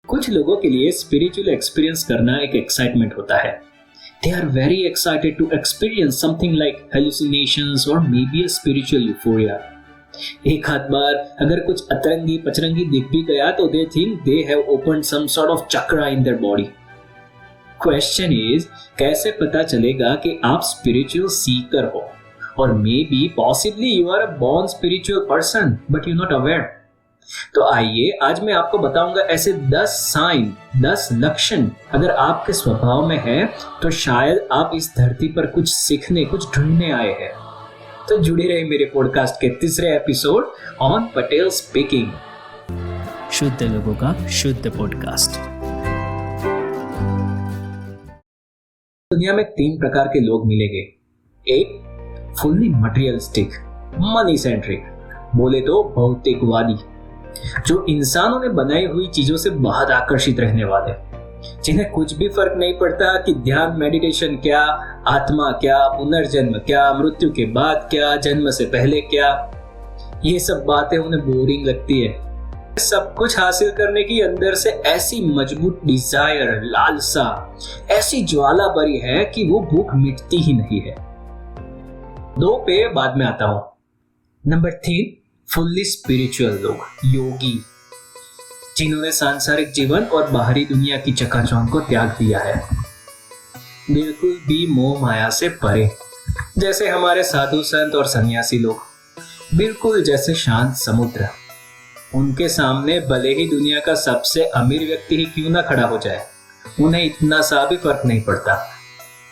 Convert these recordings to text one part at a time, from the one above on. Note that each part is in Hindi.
कुछ लोगों के लिए स्पिरिचुअल एक्सपीरियंस करना एक एक्साइटमेंट होता है। They are very excited to experience something like hallucinations or maybe a spiritual euphoria. एक आध बार अगर कुछ अतरंगी पचरंगी दिख भी गया तो they think they have opened some sort of chakra in their body. Question is, कैसे पता चलेगा कि आप spiritual seeker हो? और maybe possibly you are a born spiritual person but you're not aware. तो आइए आज मैं आपको बताऊंगा ऐसे 10 साइन, 10 लक्षण अगर आपके स्वभाव में है तो शायद आप इस धरती पर कुछ सीखने, कुछ ढूंढने आए हैं। तो जुड़े रहे मेरे पॉडकास्ट के तीसरे एपिसोड ऑन पटेल स्पीकिंग, शुद्ध लोगों का शुद्ध पॉडकास्ट। दुनिया में 3 प्रकार के लोग मिलेंगे। एक, फुल्ली मटेरियलिस्टिक, मनी सेंट्रिक, बोले तो भौतिकवादी, जो इंसानों ने बनाई हुई चीजों से बहुत आकर्षित रहने वाले, जिन्हें कुछ भी फर्क नहीं पड़ता कि ध्यान मेडिटेशन क्या, आत्मा क्या, पुनर्जन्म क्या, मृत्यु के बाद क्या, जन्म से पहले क्या, ये सब बातें उन्हें बोरिंग लगती है। सब कुछ हासिल करने की अंदर से ऐसी मजबूत डिजायर, लालसा, ऐसी ज्वाला भरी है कि वो भूख मिटती ही नहीं है। 2 पे बाद में आता हूं। नंबर 3, फुल्ली स्पिरिचुअल लोग, योगी, जिन्होंने सांसारिक जीवन और बाहरी दुनिया की चकाचौंध को त्याग दिया है, बिल्कुल भी मोह माया से परे, जैसे हमारे साधु संत और सन्यासी लोग, बिल्कुल जैसे शांत समुद्र। उनके सामने भले ही दुनिया का सबसे अमीर व्यक्ति ही क्यों ना खड़ा हो जाए, उन्हें इतना सा भी फर्क नहीं पड़ता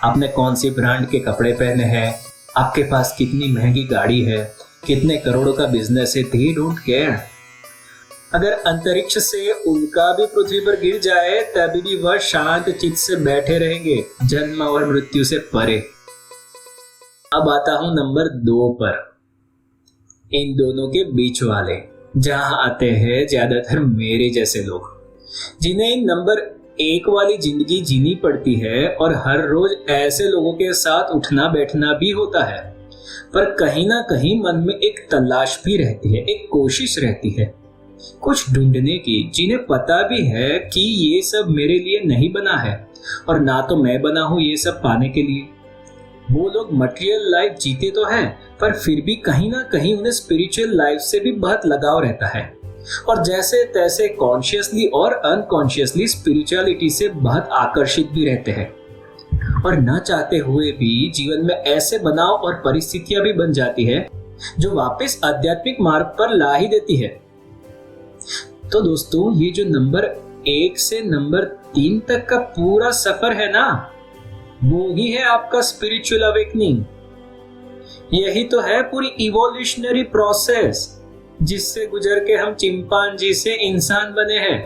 आपने कौन सी ब्रांड के कपड़े पहने हैं, आपके पास कितनी महंगी गाड़ी है, कितने करोड़ों का बिजनेस है। They don't care। अगर अंतरिक्ष से उल्का भी पृथ्वी पर गिर जाए तभी भी वह शांत चित्त से बैठे रहेंगे, जन्म और मृत्यु से परे। अब आता हूं नंबर 2 पर, इन दोनों के बीच वाले, जहां आते हैं ज्यादातर मेरे जैसे लोग, जिन्हें नंबर 1 वाली जिंदगी जीनी पड़ती है और हर रोज ऐसे लोगों के साथ उठना बैठना भी होता है, पर कहीं ना कहीं मन में एक तलाश भी रहती है, एक कोशिश रहती है कुछ ढूंढने की, जिन्हें पता भी है कि ये सब मेरे लिए नहीं बना है और ना तो मैं बना हूं ये सब पाने के लिए। वो लोग मटेरियल लाइफ जीते तो हैं, पर फिर भी कहीं ना कहीं उन्हें स्पिरिचुअल लाइफ से भी बहुत लगाव रहता है और जैसे तैसे कॉन्शियसली और अनकॉन्शियसली स्पिरिचुअलिटी से बहुत आकर्षित भी रहते हैं और न चाहते हुए भी जीवन में ऐसे बनाव और परिस्थितियां भी बन जाती है जो वापस आध्यात्मिक मार्ग पर ला ही देती है। तो दोस्तों, ये जो नंबर 1 से नंबर 3 तक का पूरा सफर है ना, वो ही है आपका स्पिरिचुअल अवेकनिंग। यही तो है पूरी इवोल्यूशनरी प्रोसेस जिससे गुजर के हम चिंपांजी से इंसान बने हैं।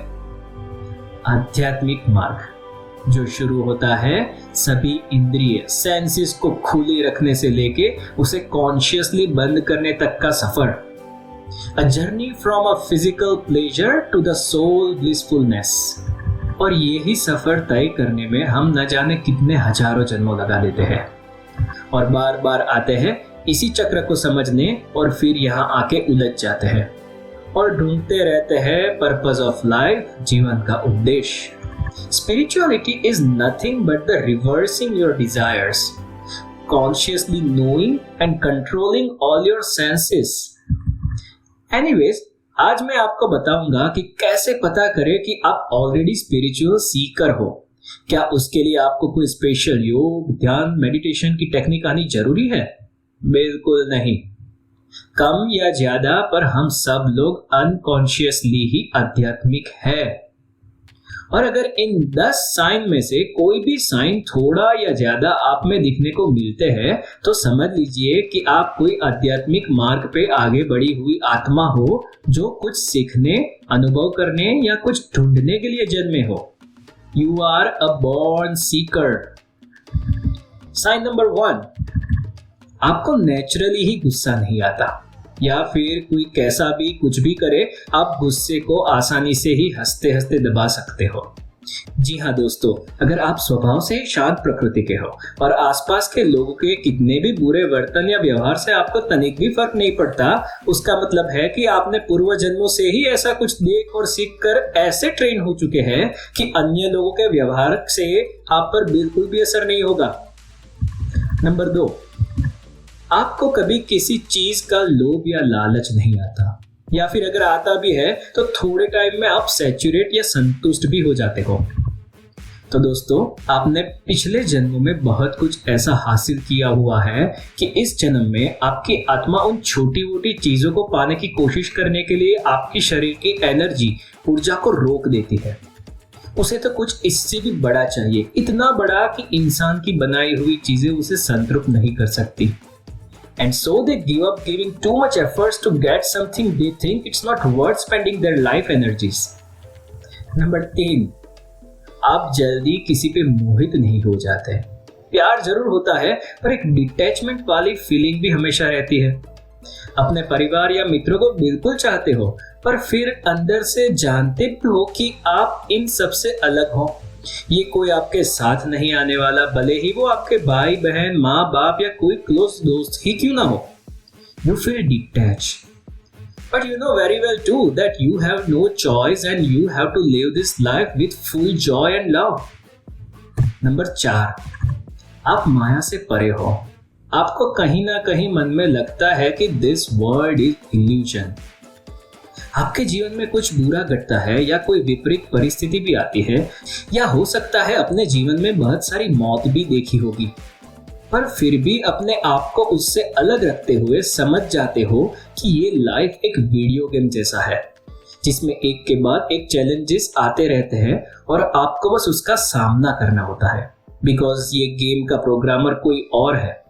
आध्यात्मिक मार्ग जो शुरू होता है सभी इंद्रिय सेंसेस को खुले रखने से लेके उसे कॉन्शियसली बंद करने तक का सफर, a journey from a physical pleasure to the soul blissfulness. और यही सफर तय करने में हम न जाने कितने हजारों जन्मों लगा देते हैं और बार बार आते हैं इसी चक्र को समझने और फिर यहाँ आके उलझ जाते हैं और ढूंढते रहते हैं पर्पस ऑफ लाइफ, जीवन का उद्देश्य। Spirituality is nothing but the reversing your desires, consciously knowing and controlling all your senses. Anyways, आज मैं आपको बताऊंगा कि कैसे पता करें कि आप ऑलरेडी स्पिरिचुअल सीकर हो। क्या उसके लिए आपको कोई स्पेशल योग, ध्यान, मेडिटेशन की टेक्निक आनी जरूरी है? बिल्कुल नहीं। कम या ज्यादा पर हम सब लोग अनकॉन्शियसली ही आध्यात्मिक है। और अगर इन 10 साइन में से कोई भी साइन थोड़ा या ज्यादा आप में दिखने को मिलते हैं तो समझ लीजिए कि आप कोई आध्यात्मिक मार्ग पे आगे बढ़ी हुई आत्मा हो जो कुछ सीखने, अनुभव करने या कुछ ढूंढने के लिए जन्मे हो। You are a born seeker. Sign number 1, आपको नेचुरली ही गुस्सा नहीं आता या फिर कोई कैसा भी कुछ भी करे आप गुस्से को आसानी से ही हंसते हंसते दबा सकते हो। जी हाँ दोस्तों, अगर आप स्वभाव से ही शांत प्रकृति के हो और आसपास के लोगों के कितने भी बुरे वर्तन या व्यवहार से आपको तनिक भी फर्क नहीं पड़ता, उसका मतलब है कि आपने पूर्व जन्मों से ही ऐसा कुछ देख और सीख कर ऐसे ट्रेन हो चुके हैं कि अन्य लोगों के व्यवहार से आप पर बिल्कुल भी असर नहीं होगा। नंबर 2, आपको कभी किसी चीज का लोभ या लालच नहीं आता, या फिर अगर आता भी है तो थोड़े टाइम में आप सैचुरेट या संतुष्ट भी हो जाते हो। तो दोस्तों, आपने पिछले जन्मों में बहुत कुछ ऐसा हासिल किया हुआ है कि इस जन्म में आपकी आत्मा उन छोटी मोटी चीजों को पाने की कोशिश करने के लिए आपकी शरीर की एनर्जी, ऊर्जा को रोक देती है। उसे तो कुछ इससे भी बड़ा चाहिए, इतना बड़ा कि इंसान की बनाई हुई चीजें उसे संतृप्त नहीं कर सकती। And so they give up giving too much efforts to get something they think it's not worth spending their life energies. Number 3, आप जल्दी किसी पे मोहित नहीं हो जाते। प्यार जरूर होता है पर एक डिटैचमेंट वाली फीलिंग भी हमेशा रहती है। अपने परिवार या मित्रों को बिल्कुल चाहते हो पर फिर अंदर से जानते भी हो कि आप इन सबसे अलग हो। ये कोई आपके साथ नहीं आने वाला, भले ही वो आपके भाई बहन, माँ बाप या कोई क्लोज दोस्त ही क्यों ना हो। You feel detached, but you know very well too that you have no choice and you have to live this life with full joy and love. Number 4, आप माया से परे हो। आपको कहीं ना कहीं मन में लगता है कि this world is illusion. आपके जीवन में कुछ बुरा घटता है या कोई विपरीत परिस्थिति भी आती है, या हो सकता है अपने जीवन में बहुत सारी मौत भी देखी होगी, पर फिर भी अपने आप को उससे अलग रखते हुए समझ जाते हो कि ये लाइफ एक वीडियो गेम जैसा है जिसमें एक के बाद एक चैलेंजेस आते रहते हैं और आपको बस उसका सामना करना होता है, बिकॉज ये गेम का प्रोग्रामर कोई और है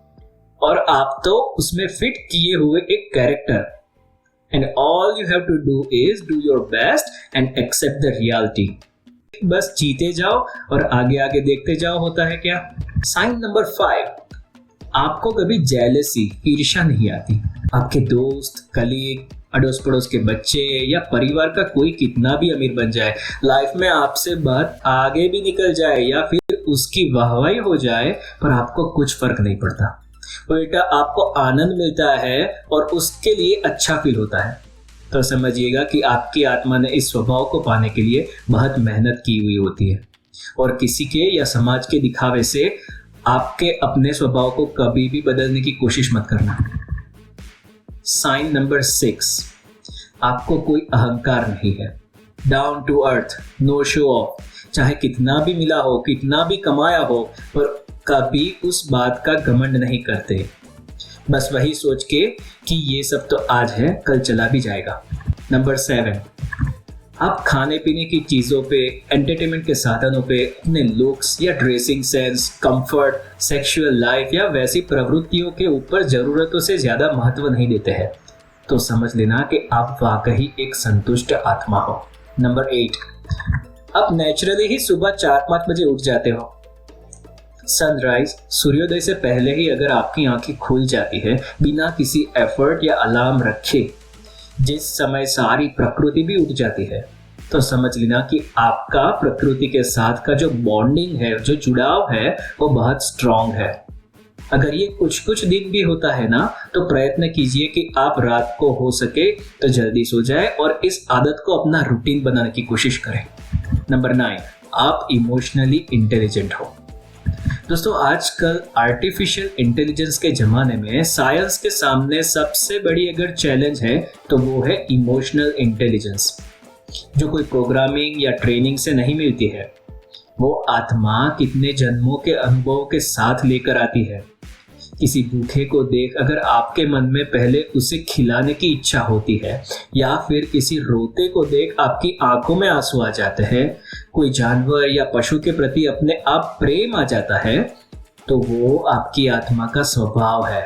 और आप तो उसमें फिट किए हुए एक character. And all you have to do is do your best and accept the reality. बस जीते जाओ और आगे आगे देखते जाओ होता है क्या। साइन नंबर 5, आपको कभी जेलसी, ईर्ष्या नहीं आती। आपके दोस्त, कलीग, अड़ोस पड़ोस के बच्चे या परिवार का कोई कितना भी अमीर बन जाए, लाइफ में आपसे बात आगे भी निकल जाए या फिर उसकी वाहवाही हो जाए, पर आपको कुछ फर्क नहीं पड़ता। उल्टा आपको आनंद मिलता है और उसके लिए अच्छा फील होता है। तो समझिएगा कि आपकी आत्मा ने इस स्वभाव को पाने के लिए बहुत मेहनत की हुई होती है और किसी के या समाज के दिखावे से आपके अपने स्वभाव को कभी भी बदलने की कोशिश मत करना। साइन नंबर 6, आपको कोई अहंकार नहीं है। Down to earth, no show off. चाहे कितना भी मिला हो, कितना भी कमाया हो, पर कभी उस बात का घमंड नहीं करते। बस वही सोच के कि ये सब तो आज है, कल चला भी जाएगा। नंबर 7, आप खाने पीने की चीजों पे, एंटरटेनमेंट के साधनों पे, अपने लुक्स या dressing sense, comfort, sexual life या वैसी प्रवृत्तियों के ऊपर जरूरतों से ज्यादा महत्व नहीं देते हैं। तो समझ लेना कि आप वाकई एक संतुष्ट आत्मा हो। नंबर 8, आप नेचुरली ही सुबह 4-5 बजे उठ जाते हो। सनराइज, सूर्योदय से पहले ही अगर आपकी आंखें खुल जाती है बिना किसी एफर्ट या अलार्म रखे, जिस समय सारी प्रकृति भी उठ जाती है, तो समझ लेना कि आपका प्रकृति के साथ का जो बॉन्डिंग है, जो जुड़ाव है, वो बहुत स्ट्रांग है। अगर ये कुछ दिन भी होता है ना, तो प्रयत्न कीजिए कि आप रात को हो सके तो जल्दी सो जाए और इस आदत को अपना रूटीन बनाने की कोशिश करें। नंबर 9, आप इमोशनली इंटेलिजेंट हो। दोस्तों, आजकल आर्टिफिशियल इंटेलिजेंस के जमाने में साइंस के सामने सबसे बड़ी अगर चैलेंज है तो वो है इमोशनल इंटेलिजेंस, जो कोई प्रोग्रामिंग या ट्रेनिंग से नहीं मिलती है। वो आत्मा कितने जन्मों के अनुभव के साथ लेकर आती है। किसी भूखे को देख अगर आपके मन में पहले उसे खिलाने की इच्छा होती है, या फिर किसी रोते को देख आपकी आंखों में आंसू आ जाते हैं, कोई जानवर या पशु के प्रति अपने आप प्रेम आ जाता है, तो वो आपकी आत्मा का स्वभाव है।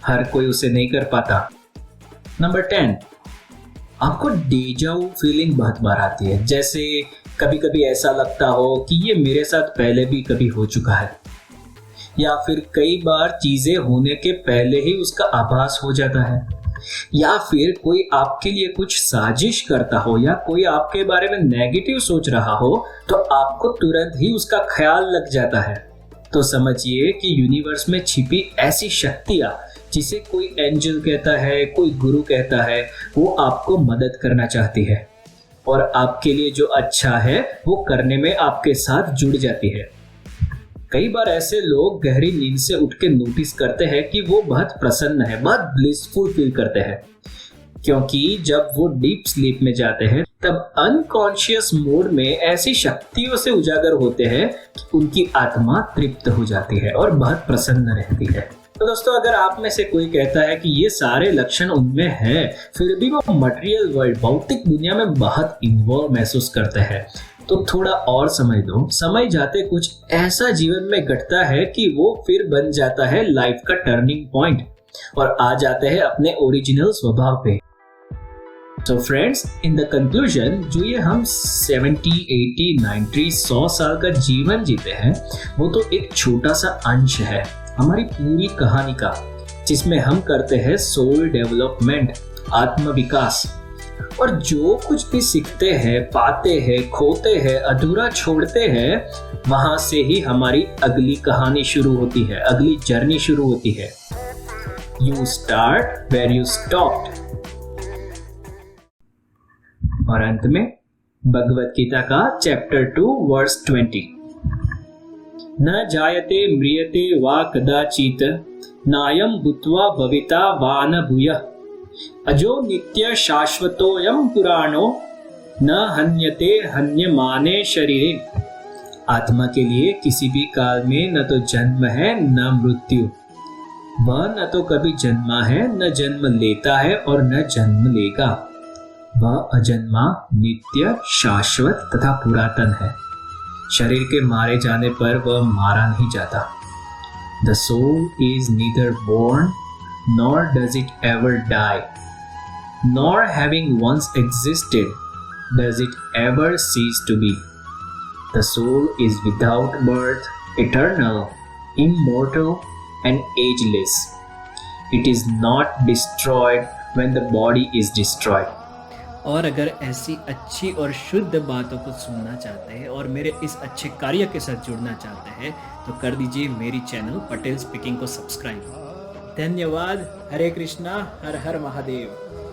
हर कोई उसे नहीं कर पाता। नंबर 10, आपको डेजाऊ फीलिंग बहुत बार आती है। जैसे कभी कभी ऐसा लगता हो कि ये मेरे साथ पहले भी कभी हो चुका है, या फिर कई बार चीजें होने के पहले ही उसका आभास हो जाता है। या फिर कोई आपके लिए कुछ साजिश करता हो या कोई आपके बारे में नेगेटिव सोच रहा हो तो आपको तुरंत ही उसका ख्याल लग जाता है। तो समझिए कि यूनिवर्स में छिपी ऐसी शक्तियां, जिसे कोई एंजल कहता है, कोई गुरु कहता है, वो आपको मदद करना चाहती है और आपके लिए जो अच्छा है वो करने में आपके साथ जुड़ जाती है। कई बार ऐसे लोग गहरी नींद से उठ के नोटिस करते हैं कि वो बहुत प्रसन्न है, बहुत ब्लिसफुल फील करते हैं, क्योंकि जब वो डीप स्लीप में जाते हैं तब अनकॉन्शियस मोड में ऐसी शक्तियों से उजागर होते हैं कि उनकी आत्मा तृप्त हो जाती है और बहुत प्रसन्न रहती है। तो दोस्तों, अगर आप में से कोई कहता है कि ये सारे लक्षण उनमें हैं, फिर भी वो मटेरियल वर्ल्ड, भौतिक दुनिया में बहुत इन्वॉल्व महसूस करते हैं, तो थोड़ा और समझ दो। समय जाते कुछ ऐसा जीवन में घटता है कि वो फिर बन जाता है लाइफ का टर्निंग पॉइंट और आ जाते हैं अपने ओरिजिनल स्वभाव पे। तो फ्रेंड्स, इन द कंक्लूजन, जो ये हम 70, 80, 90, 100 साल का जीवन जीते हैं, वो तो एक छोटा सा अंश है हमारी पूरी कहानी का, जिसमें हम करते हैं सोल डेवलपमेंट, आत्म विकास, और जो कुछ भी सीखते हैं, पाते हैं, खोते हैं, अधूरा छोड़ते हैं, वहां से ही हमारी अगली कहानी शुरू होती है, अगली जर्नी शुरू होती है। You start where you stopped. और अंत में भगवत गीता का चैप्टर 2 वर्स 20, न जायते म्रियते वा कदाचित नायं भूत्वा भविता वा न भूयः अजो नित्य शाश्वतोऽयं पुराणो न हन्यते हन्यमाने शरीरे। आत्मा के लिए किसी भी काल में न तो जन्म है न मृत्यु, वह न तो कभी जन्मा है, न जन्म लेता है और न जन्म लेगा। वह अजन्मा, नित्य, शाश्वत तथा पुरातन है। शरीर के मारे जाने पर वह मारा नहीं जाता। The soul is neither born nor does it ever die, nor having once existed does it ever cease to be. The soul is without birth, eternal, immortal and ageless. It is not destroyed when the body is destroyed. और अगर ऐसी अच्छी और शुद्ध बातों को सुनना चाहते हैं और मेरे इस अच्छे कार्य के साथ जुड़ना चाहते हैं तो कर दीजिए मेरी चैनल पटेल स्पीकिंग को सब्सक्राइब। धन्यवाद। हरे कृष्णा, हर हर महादेव।